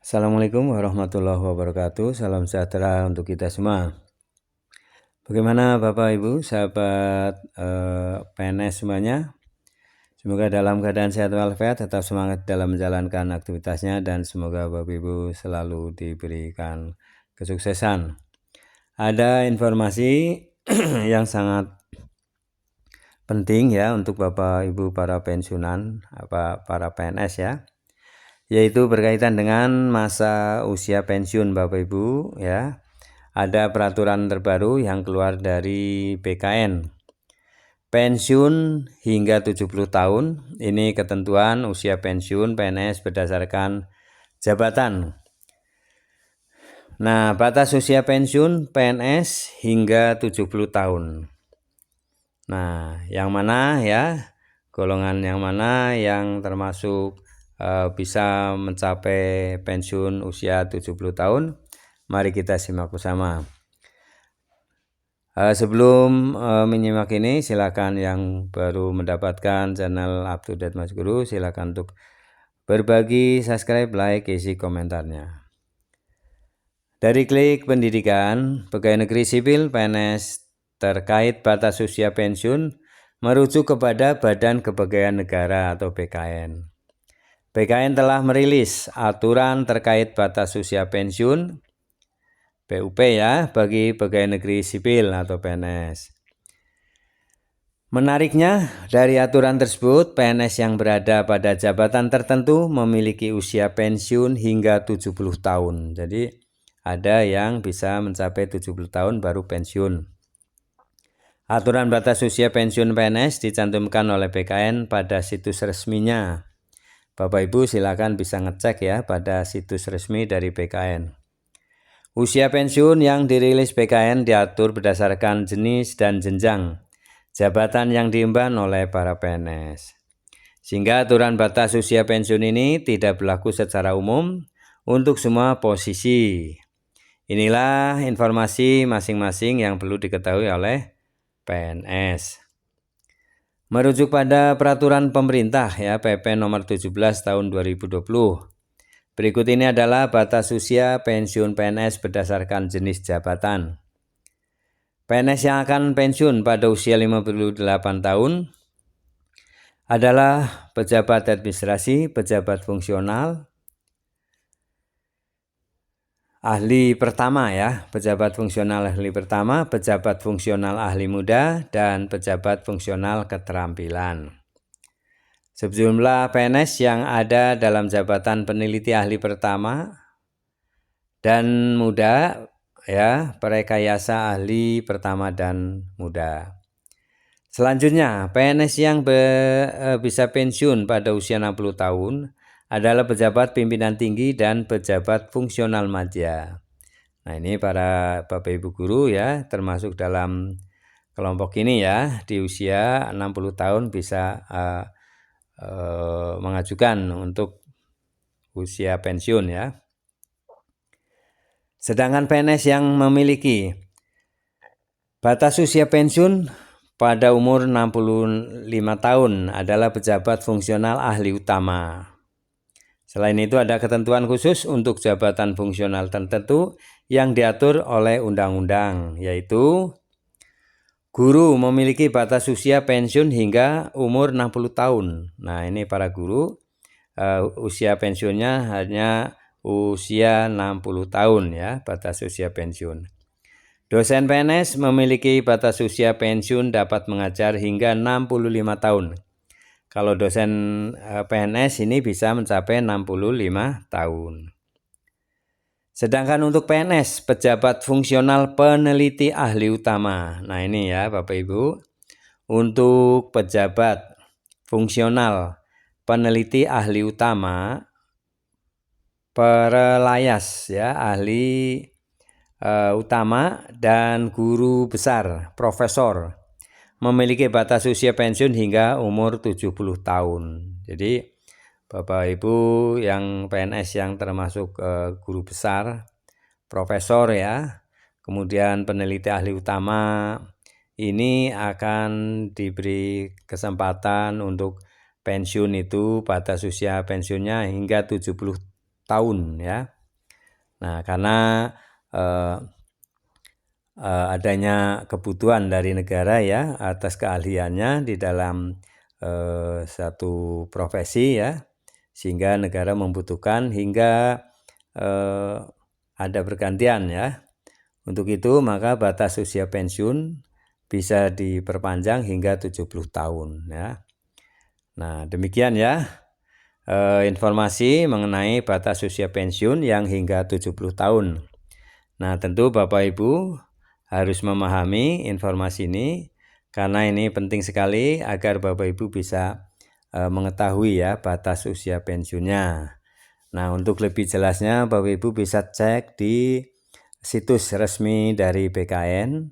Assalamualaikum warahmatullahi wabarakatuh. Salam sejahtera untuk kita semua. Bagaimana Bapak Ibu, sahabat PNS semuanya? Semoga dalam keadaan sehat walafiat, tetap semangat dalam menjalankan aktivitasnya, dan semoga Bapak Ibu selalu diberikan kesuksesan. Ada informasi yang sangat penting ya untuk Bapak Ibu para pensiunan, para PNS ya, yaitu berkaitan dengan masa usia pensiun Bapak Ibu ya. Ada peraturan terbaru yang keluar dari BKN. Pensiun hingga 70 tahun, ini ketentuan usia pensiun PNS berdasarkan jabatan. Nah, batas usia pensiun PNS hingga 70 tahun. Nah, yang mana ya, golongan yang mana yang termasuk bisa mencapai pensiun usia 70 tahun? Mari kita simak bersama. Sebelum menyimak ini, silakan yang baru mendapatkan channel Up to Date Mas Guru, silakan untuk berbagi, subscribe, like, isi komentarnya. Dari Klik Pendidikan, Pegawai Negeri Sipil PNS terkait batas usia pensiun merujuk kepada Badan Kepegawaian Negara atau BKN. BKN telah merilis aturan terkait batas usia pensiun PUP ya bagi pegawai negeri sipil atau PNS. Menariknya, dari aturan tersebut, PNS yang berada pada jabatan tertentu memiliki usia pensiun hingga 70 tahun. Jadi, ada yang bisa mencapai 70 tahun baru pensiun. Aturan batas usia pensiun PNS dicantumkan oleh BKN pada situs resminya. Bapak Ibu silakan bisa ngecek ya pada situs resmi dari BKN. Usia pensiun yang dirilis BKN diatur berdasarkan jenis dan jenjang jabatan yang diemban oleh para PNS. Sehingga aturan batas usia pensiun ini tidak berlaku secara umum untuk semua posisi. Inilah informasi masing-masing yang perlu diketahui oleh PNS. Merujuk pada peraturan pemerintah ya PP nomor 17 tahun 2020. Berikut ini adalah batas usia pensiun PNS berdasarkan jenis jabatan. PNS yang akan pensiun pada usia 58 tahun adalah pejabat administrasi, pejabat fungsional, ahli pertama ya, pejabat fungsional ahli pertama, pejabat fungsional ahli muda, dan pejabat fungsional keterampilan. Sejumlah PNS yang ada dalam jabatan peneliti ahli pertama dan muda ya, perekayasa ahli pertama dan muda. Selanjutnya, PNS yang bisa pensiun pada usia 60 tahun adalah pejabat pimpinan tinggi dan pejabat fungsional madya. Nah, ini para Bapak Ibu guru ya, termasuk dalam kelompok ini ya, di usia 60 tahun bisa mengajukan untuk usia pensiun ya. Sedangkan PNS yang memiliki batas usia pensiun pada umur 65 tahun adalah pejabat fungsional ahli utama. Selain itu ada ketentuan khusus untuk jabatan fungsional tertentu yang diatur oleh undang-undang, yaitu guru memiliki batas usia pensiun hingga umur 60 tahun. Nah, ini para guru usia pensiunnya hanya usia 60 tahun ya, batas usia pensiun. Dosen PNS memiliki batas usia pensiun dapat mengajar hingga 65 tahun. Kalau dosen PNS ini bisa mencapai 65 tahun. Sedangkan untuk PNS, pejabat fungsional peneliti ahli utama. Nah, ini ya Bapak Ibu, untuk pejabat fungsional peneliti ahli utama, perelayas ya, ahli utama, dan guru besar, profesor, memiliki batas usia pensiun hingga umur 70 tahun. Jadi Bapak Ibu yang PNS yang termasuk guru besar, profesor ya, kemudian peneliti ahli utama, ini akan diberi kesempatan untuk pensiun itu batas usia pensiunnya hingga 70 tahun ya. Nah, karena adanya kebutuhan dari negara ya atas keahliannya di dalam satu profesi ya, sehingga negara membutuhkan hingga ada pergantian ya. Untuk itu maka batas usia pensiun bisa diperpanjang hingga 70 tahun ya. Nah, demikian ya informasi mengenai batas usia pensiun yang hingga 70 tahun. Nah, tentu Bapak Ibu harus memahami informasi ini karena ini penting sekali agar Bapak Ibu bisa mengetahui ya batas usia pensiunnya. Nah, untuk lebih jelasnya Bapak Ibu bisa cek di situs resmi dari BKN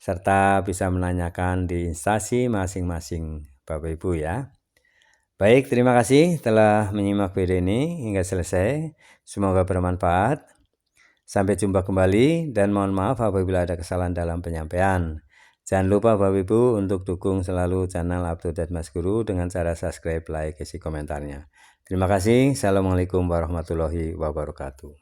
serta bisa menanyakan di instansi masing-masing Bapak Ibu ya. Baik, terima kasih telah menyimak video ini hingga selesai. Semoga bermanfaat. Sampai jumpa kembali dan mohon maaf apabila ada kesalahan dalam penyampaian. Jangan lupa Bapak Ibu untuk dukung selalu channel Up to Date Mas Guru dengan cara subscribe, like, isi komentarnya. Terima kasih. Assalamualaikum warahmatullahi wabarakatuh.